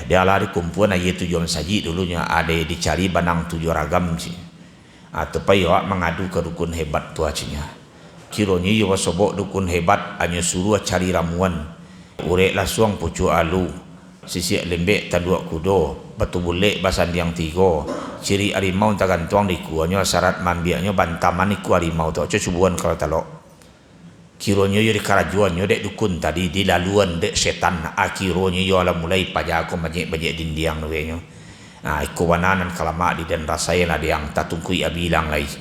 dia lari kumpulan aja tujuan saji dulunya ada dicari banang tujuh ragam sih atau payo mengadu ke dukun hebat tuacinya kironya yo sobok dukun hebat hanya suruh cari ramuan urek lasuang pucu alu sisi lembek tandua kudo batu bulek basan yang tigo ciri harimau tagantuang di kuanya syarat mambiaknya bantaman iku harimau tu aja cubuan kalau talok kironya yo di karajuan yo dek dukun tadi di laluan dek setan akironya yo ala mulai pajako banyak dindiang nuwenyo nah iku wananan kalama di dan rasain ada yang tatungkui abilang lagi.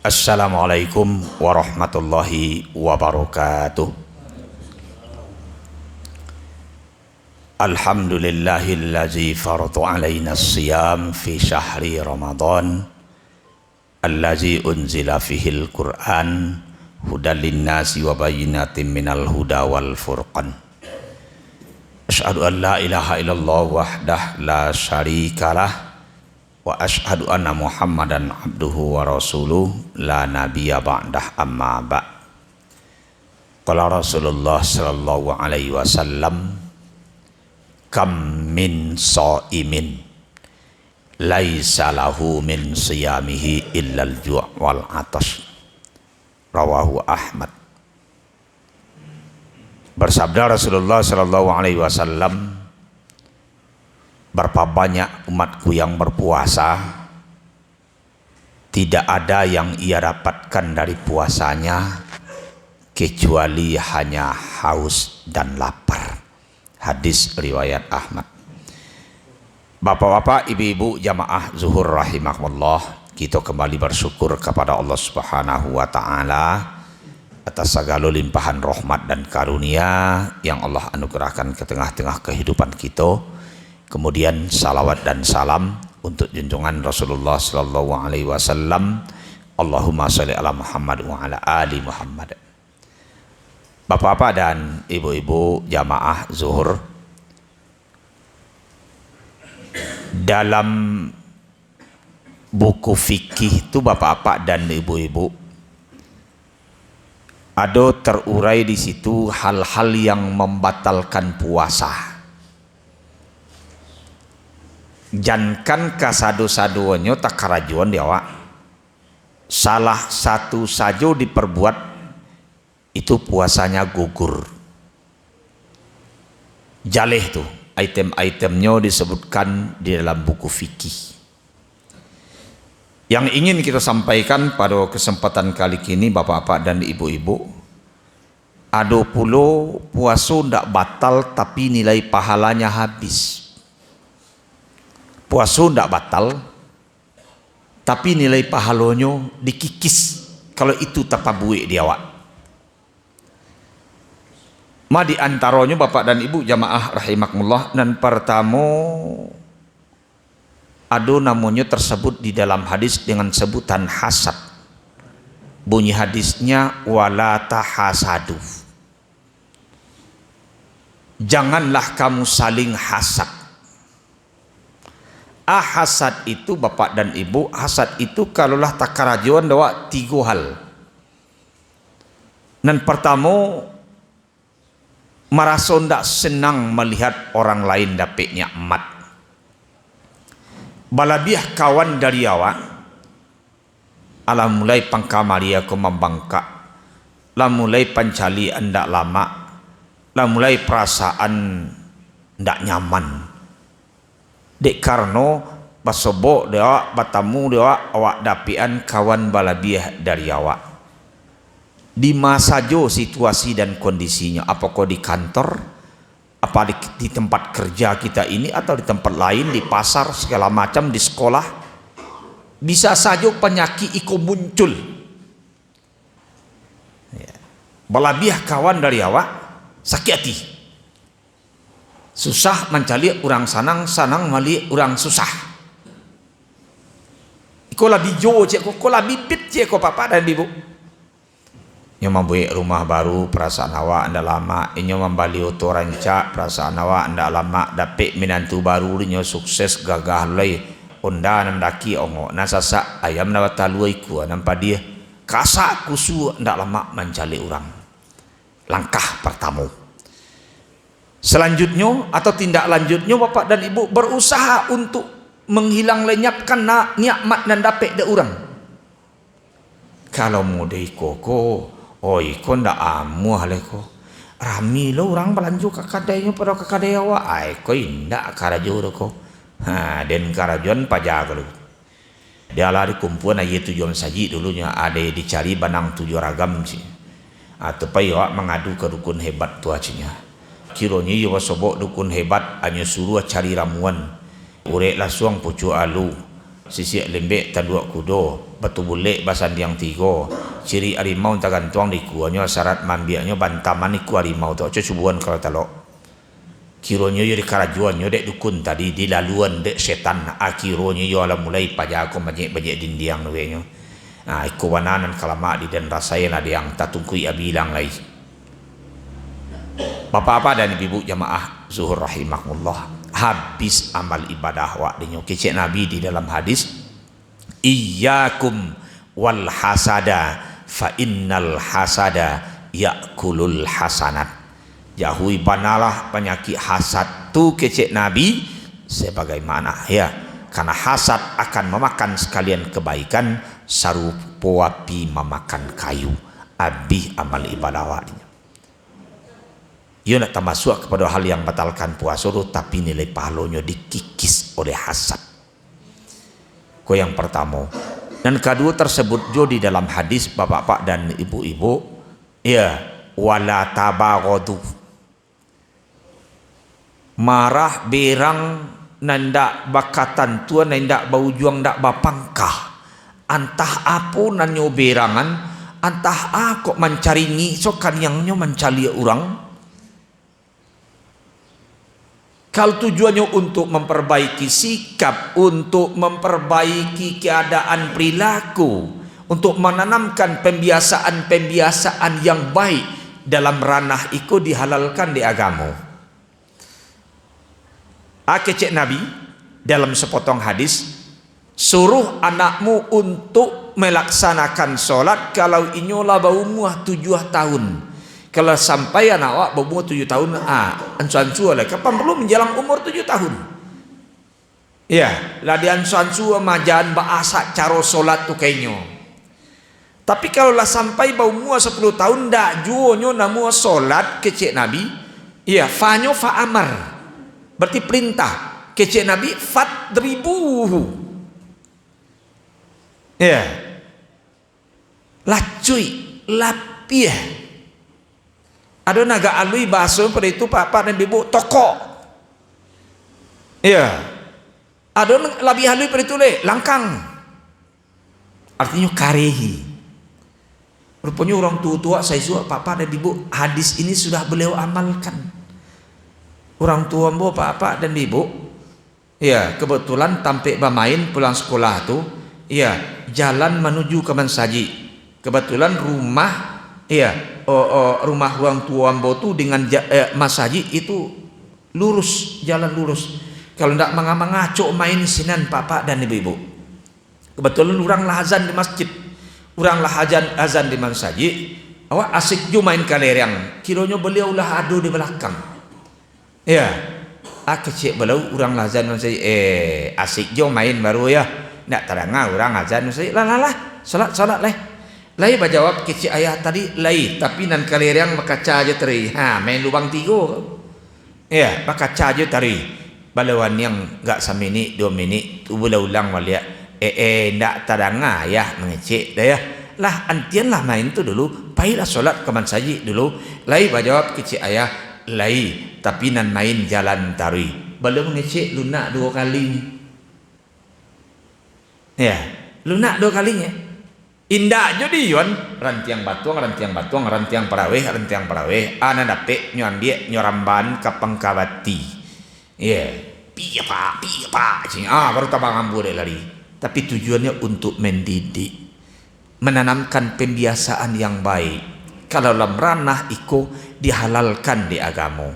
Assalamualaikum warahmatullahi wabarakatuh. Alhamdulillahillazi farada alaina as-siyam fi syahri Ramadan allazi unzila fihil Qur'an hudal linnasi wa bayyinatin minal huda wal furqan. Asyhadu an la ilaha illallah wahdah la syarikalah wa asyhadu anna Muhammadan abduhu wa rasuluh la nabiyya ba'dah amma ba'. Qala Rasulullah sallallahu alaihi wasallam kam min shaimin laisa lahu min siyamihi illal ju' wal atash. Rawahu Ahmad. Bersabda Rasulullah sallallahu alaihi wasallam, berapa banyak umatku yang berpuasa, tidak ada yang ia dapatkan dari puasanya kecuali hanya haus dan lapar. Hadis riwayat Ahmad. Bapak-bapak, ibu-ibu jamaah zuhur rahimakumullah, kita kembali bersyukur kepada Allah Subhanahu wa taala atas segala limpahan rahmat dan karunia yang Allah anugerahkan ke tengah-tengah kehidupan kita. Kemudian salawat dan salam untuk junjungan Rasulullah sallallahu alaihi wasallam. Allahumma sholli ala Muhammad wa ala ali Muhammad. Bapak-bapak dan ibu-ibu jamaah zuhur, dalam buku fikih itu bapak-bapak dan ibu-ibu ada terurai di situ hal-hal yang membatalkan puasa. Jankan kasado-sadonya tak karajuan dia wak. Salah satu saja diperbuat itu puasanya gugur. Jaleh tuh item-itemnya disebutkan di dalam buku fikih. Yang ingin kita sampaikan pada kesempatan kali ini bapak-bapak dan ibu-ibu, ada pula puasa ndak batal tapi nilai pahalanya habis. Puasa ndak batal tapi nilai pahalanya dikikis kalau itu tapabuik dia wak. Ma di antaranya bapak dan ibu jamaah rahimakumullah, dan pertama ada namanya tersebut di dalam hadis dengan sebutan hasad. Bunyi hadisnya wala tahasadu. Janganlah kamu saling hasad. Hasad itu bapak dan ibu, hasad itu kalaulah takarajuan dawa tiga hal. Dan pertama, merasa ndak senang melihat orang lain dapat nikmat. Balabiah kawan dari awak, ala mulai pangkamaria ko membangkak, la mulai pancali ndak lama, la mulai perasaan ndak nyaman. Dek karno basobok dia batamu dia awak dapian kawan balabiah dari awak. Di masa jo situasi dan kondisinya, apakah di kantor, apa di tempat kerja kita ini, atau di tempat lain, di pasar segala macam, di sekolah, bisa saja penyakit itu muncul. Balabiah kawan dari awak sakit hati, susah mencari orang sanang, sanang mali orang susah. Iko lebih jo cek, ko lebih bit cek ko papa dan ibu. Nyo membuat rumah baru, perasaan awak ndak lama. Nyo membali oto ranca, perasaan awak ndak lama. Dapet menantu baru, nyo sukses gagah lay. Onda nam daki ongo, nasasa ayam na bataluay ku nampa dia. kasak kusu ndak lama mencari orang. Langkah pertama. Selanjutnya atau tindak lanjutnya bapak dan ibu berusaha untuk menghilang lenyapkan nikmat dan dapat de orang. Kalau mau dei koko, oi ko ndak amu hale ko. Rami lo orang belanju kakadainya pada kakadai wa ai ko indak karajo ko. Ha den karajon pajaga lo. Dia lari kumpulan aye tujuan saji dulunya ada dicari banang tujuh ragam sih. Atau payah mengadu ke dukun hebat tu acinya. Kiranya yo sobok dukun hebat hanya suruh cari ramuan. Urek lasuang pucuk alu, sisik lembek tanduak kudo, batu bulek basan yang tiga, ciri harimau tagantuang di kuanya syarat mambiaknya bantaman iku harimau tu aja cubuan kalau talok. Kiranya yo dikarajuan yo dek dukun tadi di laluan dek setan akiranya yo ala mulai pajako banyak dindiang nuwenyo. Nah, iku wananan kalamak di dan rasain ada yang tatungkui abilang lagi. Bapak-bapak dan ibu jamaah zuhur rahimakumullah, habis amal ibadah wak dinyo kecek Nabi di dalam hadis, iyyakum wal hasada fa innal hasada yakulul hasanat. Jauhi banalah penyakit hasad tu kecek Nabi sebagaimana ya, karena hasad akan memakan sekalian kebaikan sarupo api memakan kayu. Abih amal ibadah wadinya. Ia nak termasuk kepada hal yang batalkan puasa tu, tapi nilai pahalanya dikikis oleh hasad. Ko yang pertama. Dan kedua tersebut jo di dalam hadis bapak-bapak dan ibu-ibu, ya, wala tabaghadu. Marah berang nandak bakatan tua nandak bau juang ndak bapangkah. Antah apa nanyo berangan, antah kok mencari ngisokan yangnya mencari orang. Kalau tujuannya untuk memperbaiki sikap, untuk memperbaiki keadaan perilaku, untuk menanamkan pembiasaan-pembiasaan yang baik dalam ranah itu dihalalkan di agama. Kecek Nabi dalam sepotong hadis, suruh anakmu untuk melaksanakan solat kalau inyola bau muah 7 tahun. Kalau sampai anak awak berumur 7 tahun, ansu-ansu lah. Kapan perlu menjelang umur 7 tahun? Ya, lah di ansu-ansu majan bahasa cara solat tu kayaknya. Tapi kalau lah sampai berumur 10 tahun, dak juonyo namu solat kecek Nabi, ya, fanyo fa'amar. Berarti perintah. Kecek Nabi, fadribuhu. Ya. Lacuy, lapiah. Ada naga alui bahasa pada itu papa dan ibu toko. Ya. Ada lebih halui pada itu langkang. Artinya karehi. Rupanya orang tua-tua saya suka papa dan ibu hadis ini sudah beliau amalkan. Orang tua mbo papa dan ibu, ya kebetulan tampik bermain pulang sekolah tu, ya jalan menuju ke Mansaji. Kebetulan rumah, ya rumah orang tua mbo tu dengan Mas Haji itu lurus, jalan lurus. Kalau ndak mangacok main sinan papa dan ibu-ibu. Kebetulan orang lah azan di masjid, orang lah azan di Mas Haji. Awak asik ju main kalerang. Kiranya beliau lah adu di belakang. Ya, kecik belau orang lah azan Mas Haji. Asik ju main baru ya. Ndak terangah orang azan Mas Haji. Lah, salat lah. Lai berjawab kecik ayah tadi lai, tapi nan kalerang makaca aja teri. Main lubang 3. Ya, makaca aja teri. Balawan yang enggak seminit 2 minit tu boleh ulang walia. Ndak tadanga ya mengecek dah ya. Lah antian lah main tu dulu, pailah solat ke Mansaji dulu. Lai berjawab kecik ayah lai, tapi nan main jalan tari. Belum mengecek lunak 2 kali. Ya, lunak 2 kalinya. Indah jadi yon rantiang batuang paraweh ana dapet nyon dia nyoramban kapangkawati. Ya, piye pak cing baru tabang ambu dek lari. Tapi tujuannya untuk mendidik, menanamkan pembiasaan yang baik. Kalau dalam ranah iko dihalalkan di agama.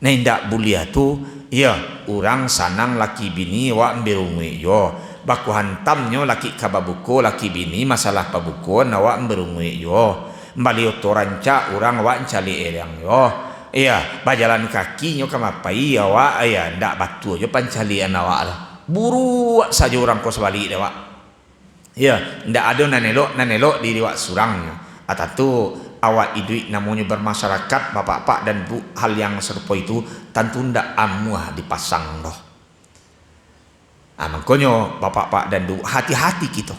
Nah indak bulia tu, ya orang sanang laki bini wa mbirungi yo. baku hantamnya laki kababuko laki bini masalah pabuko nawa berungui yo baliu toranca orang wa cali erang yo iya bajalan kaki nyo kamapai ya wa iya ndak batu yo pancali nawa lah buru saja orang kos balik dewa iya ndak ada nanelok di dewa surangnya atatu awak idui namanya bermasyarakat bapak-bapak dan bu hal yang serupa itu tentu ndak amuah dipasang roh. Makanya bapak-bapak dan bu hati-hati kita.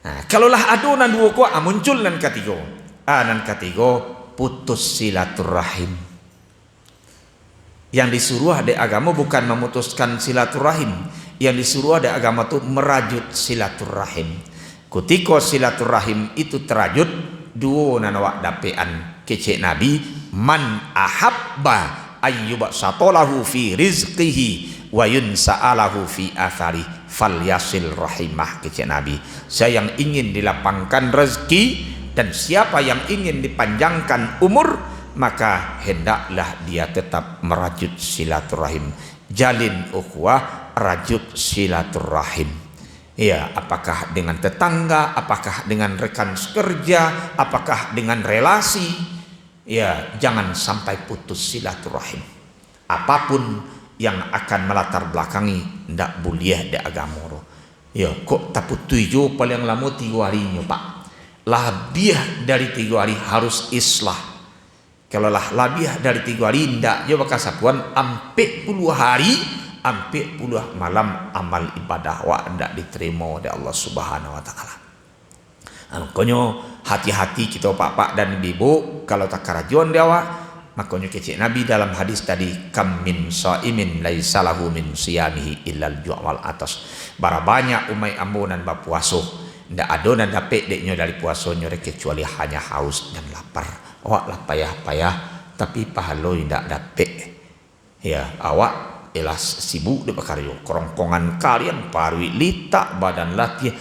Nah, kalaulah adonan dua ko muncul nan ketiga. Nan ketiga putus silaturahim. Yang disuruh ada agama bukan memutuskan silaturahim, yang disuruh ada agama itu merajut silaturahim. Ketika silaturahim itu terajut dua nanawak dapean kecek Nabi man ahabba ayyuba satolahu fi rizqihi wa yunsa'alahu fi athari falyasil rahimah kecek Nabi. Saya yang ingin dilapangkan rezeki dan siapa yang ingin dipanjangkan umur maka hendaklah dia tetap merajut silaturahim. Jalin ukhuwah, rajut silaturahim. Ya, apakah dengan tetangga, apakah dengan rekan sekerja, apakah dengan relasi. Ya, jangan sampai putus silaturahim. Apapun yang akan melatar belakangi ndak boleh di agama. Ya, kok tak tujuh paling lama 3 harinya, Pak. Lebih dari 3 hari harus islah. Kalau lah lebih dari 3 hari ndak yo bakal sapuan ampe 10 hari ampe 10 malam amal ibadah wa ndak diterima oleh Allah Subhanahu wa taala. Makanya hati-hati kita pak-pak dan ibu kalau tak karajuan dewa. Makanya kecik Nabi dalam hadis tadi kam min shaimin laisa lahu min siyamihi illal ju' wal atas. Bara banyak umai ambunan ba puasa ndak adonan dapet deknya dari puasanya kecuali hanya haus dan lapar. Awak lah payah-payah tapi pahala ndak dapet. Ya, awak elas sibuk di bakaryo kerongkongan kalian parwi lita badan latih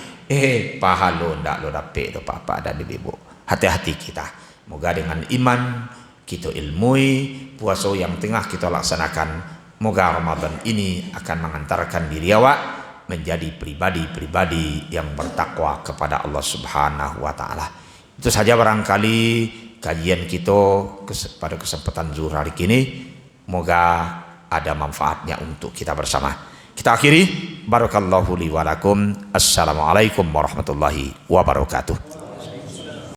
pahala ndak lo dapet do papa dan ibu. Hati-hati kita. Moga dengan iman kita ilmui puasa yang tengah kita laksanakan. Moga Ramadan ini akan mengantarkan diri awak menjadi pribadi-pribadi yang bertakwa kepada Allah Subhanahu wa taala. Itu saja barangkali kajian kita pada kesempatan zuhur hari ini. Moga ada manfaatnya untuk kita bersama. Kita akhiri. Barakallahu li wa lakum. Assalamualaikum warahmatullahi wabarakatuh.